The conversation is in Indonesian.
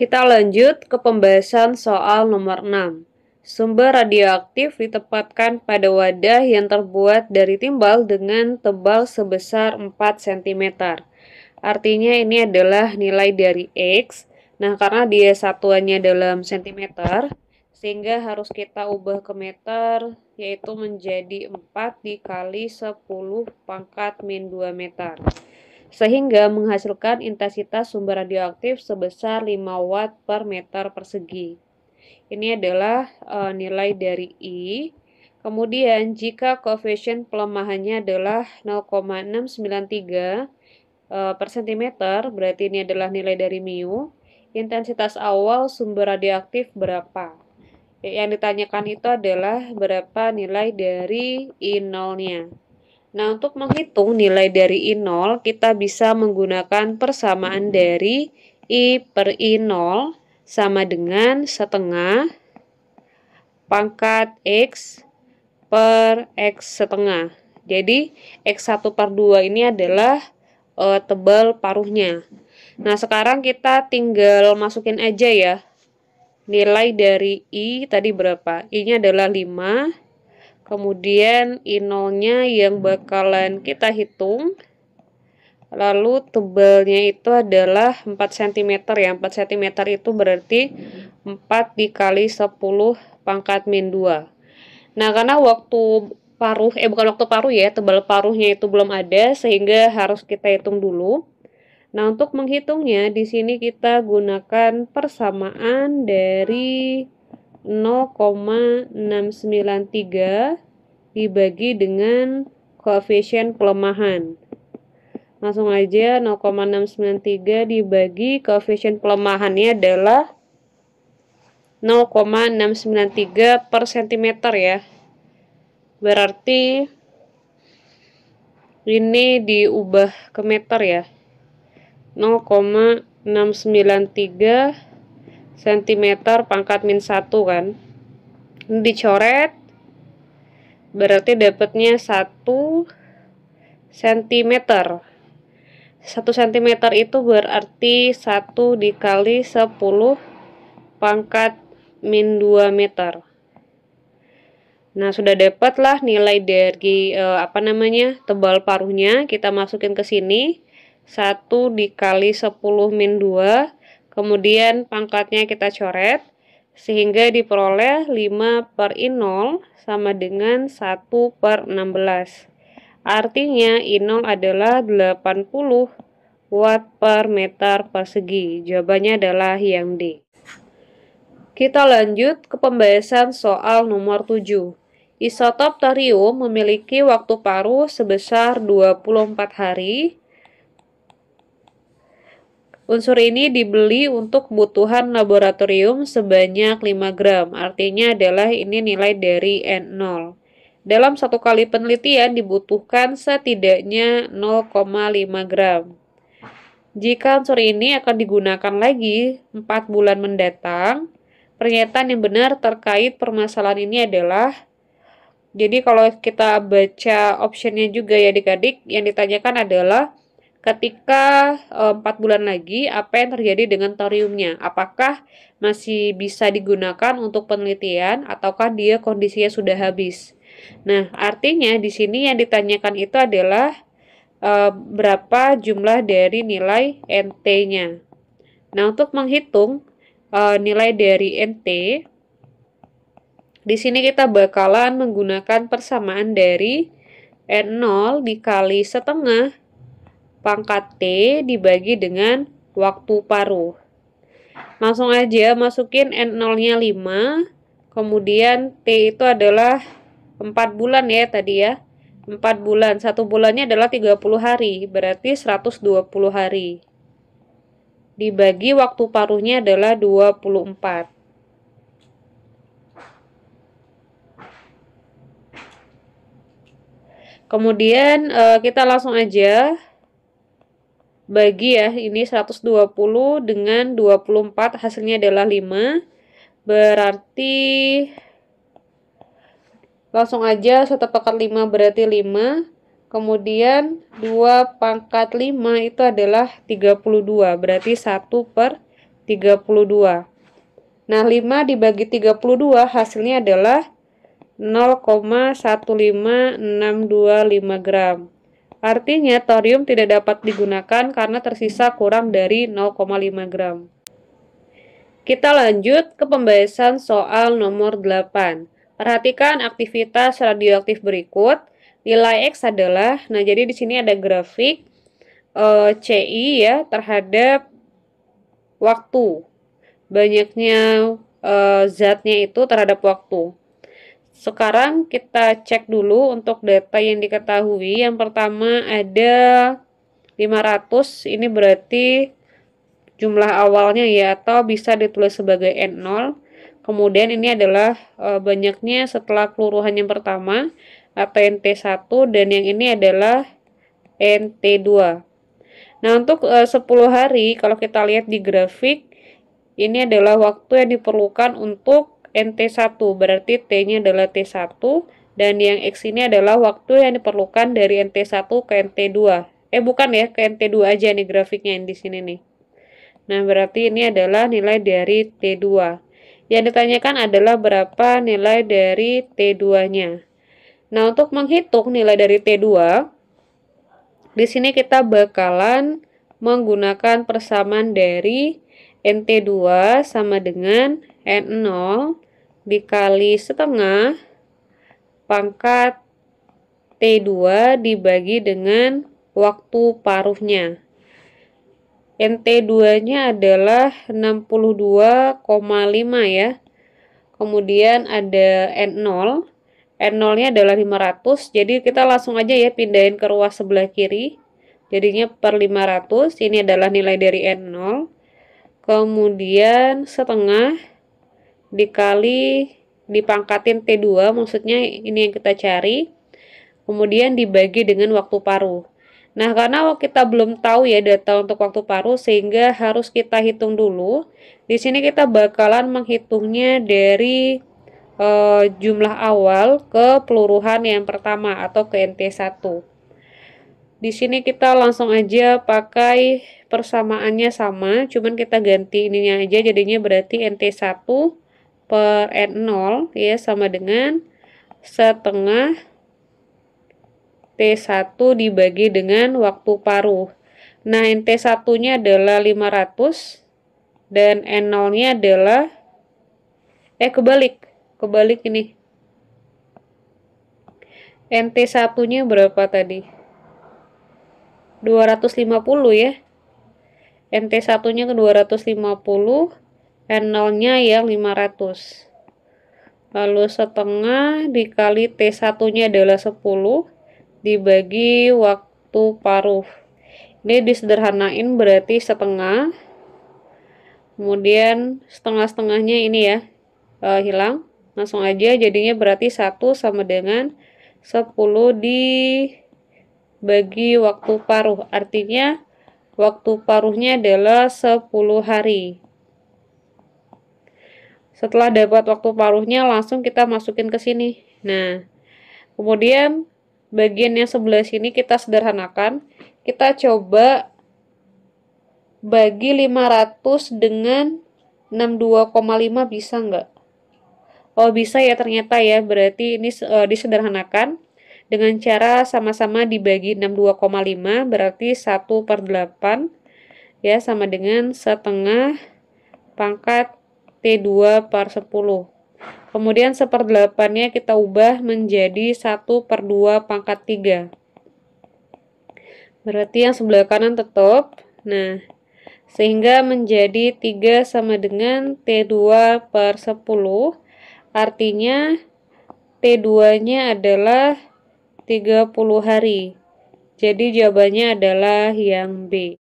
Kita lanjut ke pembahasan soal nomor 6. Sumber radioaktif ditempatkan pada wadah yang terbuat dari timbal dengan tebal sebesar 4 cm. Artinya ini adalah nilai dari X. Nah, karena dia satuannya dalam cm, sehingga harus kita ubah ke meter, yaitu menjadi 4 dikali 10 pangkat min 2 meter. Sehingga menghasilkan intensitas sumber radioaktif sebesar 5 watt per meter persegi. Ini adalah nilai dari I. Kemudian jika koefisien pelemahannya adalah 0,693 per cm, berarti ini adalah nilai dari mu. Intensitas awal sumber radioaktif berapa? Yang ditanyakan itu adalah berapa nilai dari I0-nya. Nah, untuk menghitung nilai dari I0, kita bisa menggunakan persamaan dari I per I0 sama dengan setengah pangkat X per X setengah. Jadi, X1 per 2 ini adalah tebal paruhnya. Nah, sekarang kita tinggal masukin aja ya. Nilai dari I tadi berapa? I-nya adalah 5. Kemudian I0-nya yang bakalan kita hitung. Lalu tebalnya itu adalah 4 cm ya. 4 cm itu berarti 4 dikali 10 pangkat min 2. Nah, karena waktu paruh, bukan waktu paruh ya, tebal paruhnya itu belum ada, sehingga harus kita hitung dulu. Nah, untuk menghitungnya, di sini kita gunakan persamaan dari 0,693 dibagi dengan koefisien pelemahan. Langsung aja 0,693 dibagi koefisien pelemahannya adalah 0,693 per cm ya. Berarti ini diubah ke meter ya. 0,693 cm pangkat min 1 kan. Ini dicoret. Berarti dapatnya 1 cm. 1 cm itu berarti 1 dikali 10 pangkat min 2 meter. Nah, sudah dapatlah nilai dari tebal paruhnya. Kita masukin ke sini. 1 dikali 10 min 2. Kemudian pangkatnya kita coret. Sehingga diperoleh 5 per I0 sama dengan 1 per 16. Artinya I0 adalah 80 watt per meter persegi. Jawabannya adalah yang D. Kita lanjut ke pembahasan soal nomor 7. Isotop thorium memiliki waktu paruh sebesar 24 hari. Unsur ini dibeli untuk kebutuhan laboratorium sebanyak 5 gram. Artinya adalah ini nilai dari N0. Dalam satu kali penelitian dibutuhkan setidaknya 0,5 gram. Jika unsur ini akan digunakan lagi 4 bulan mendatang, pernyataan yang benar terkait permasalahan ini adalah, jadi kalau kita baca optionnya juga ya adik-adik, yang ditanyakan adalah ketika 4 bulan lagi, apa yang terjadi dengan thoriumnya? Apakah masih bisa digunakan untuk penelitian ataukah dia kondisinya sudah habis? Nah, artinya di sini yang ditanyakan itu adalah berapa jumlah dari nilai NT-nya. Nah, untuk menghitung nilai dari NT, di sini kita bakalan menggunakan persamaan dari N0 dikali setengah pangkat T dibagi dengan waktu paruh. Langsung aja masukin N0-nya 5, kemudian T itu adalah 4 bulan ya tadi ya. 4 bulan, 1 bulannya adalah 30 hari, berarti 120 hari. Dibagi waktu paruhnya adalah 24. Kemudian kita langsung aja bagi ya, ini 120 dengan 24, hasilnya adalah 5. Berarti langsung aja 1 pangkat 5 berarti 5. Kemudian 2 pangkat 5 itu adalah 32. Berarti 1 per 32. Nah, 5 dibagi 32 hasilnya adalah 0,15625 gram. Artinya thorium tidak dapat digunakan karena tersisa kurang dari 0,5 gram. Kita lanjut ke pembahasan soal nomor 8. Perhatikan aktivitas radioaktif berikut. Nilai X adalah, nah jadi di sini ada grafik CI ya terhadap waktu. Banyaknya zatnya itu terhadap waktu. Sekarang kita cek dulu untuk data yang diketahui. Yang pertama ada 500, ini berarti jumlah awalnya ya, atau bisa ditulis sebagai N0. Kemudian ini adalah banyaknya setelah keluruhan yang pertama atau NT1, dan yang ini adalah NT2. Nah, untuk 10 hari kalau kita lihat di grafik, ini adalah waktu yang diperlukan untuk NT1, berarti T-nya adalah T1, dan yang X ini adalah waktu yang diperlukan dari NT1 ke NT2. Bukan ya, ke NT2 aja nih grafiknya yang di sini nih. Nah, berarti ini adalah nilai dari T2. Yang ditanyakan adalah berapa nilai dari T2-nya. Nah, untuk menghitung nilai dari T2, di sini kita bakalan menggunakan persamaan dari NT2 sama dengan N0 dikali setengah pangkat T2 dibagi dengan waktu paruhnya. NT2-nya adalah 62,5 ya. Kemudian ada N0. N0-nya adalah 500. Jadi kita langsung aja ya pindahin ke ruas sebelah kiri. Jadinya per 500. Ini adalah nilai dari N0. Kemudian setengah dikali dipangkatin T2, maksudnya ini yang kita cari. Kemudian dibagi dengan waktu paruh. Nah, karena kita belum tahu ya data untuk waktu paruh, sehingga harus kita hitung dulu. Di sini kita bakalan menghitungnya dari jumlah awal ke peluruhan yang pertama atau ke NT1. Di sini kita langsung aja pakai persamaannya sama, cuman kita ganti ininya aja, jadinya berarti NT1 per N0 ya sama dengan setengah T1 dibagi dengan waktu paruh. Nah, NT1-nya adalah 500 dan N0-nya adalah kebalik ini. NT1-nya berapa tadi? 250 ya. NT1-nya ke 250, N0-nya yang 500. Lalu setengah dikali T1-nya adalah 10 dibagi waktu paruh. Ini disederhanain berarti setengah. Kemudian setengah-setengahnya ini ya hilang. Langsung aja jadinya berarti 1 sama dengan 10 dibagi waktu paruh. Artinya waktu paruhnya adalah 10 hari. Setelah dapat waktu paruhnya langsung kita masukin ke sini. Nah, kemudian bagian yang sebelah sini kita sederhanakan. Kita coba bagi 500 dengan 62,5 bisa nggak? Oh, bisa ya ternyata ya. Berarti ini disederhanakan dengan cara sama-sama dibagi 62,5 berarti 1/8 ya sama dengan setengah pangkat T2 per 10. Kemudian 1/8-nya kita ubah menjadi 1/2 pangkat 3. Berarti yang sebelah kanan tetap. Nah, sehingga menjadi 3 sama dengan T2 per 10. Artinya T2-nya adalah 30 hari. Jadi jawabannya adalah yang B.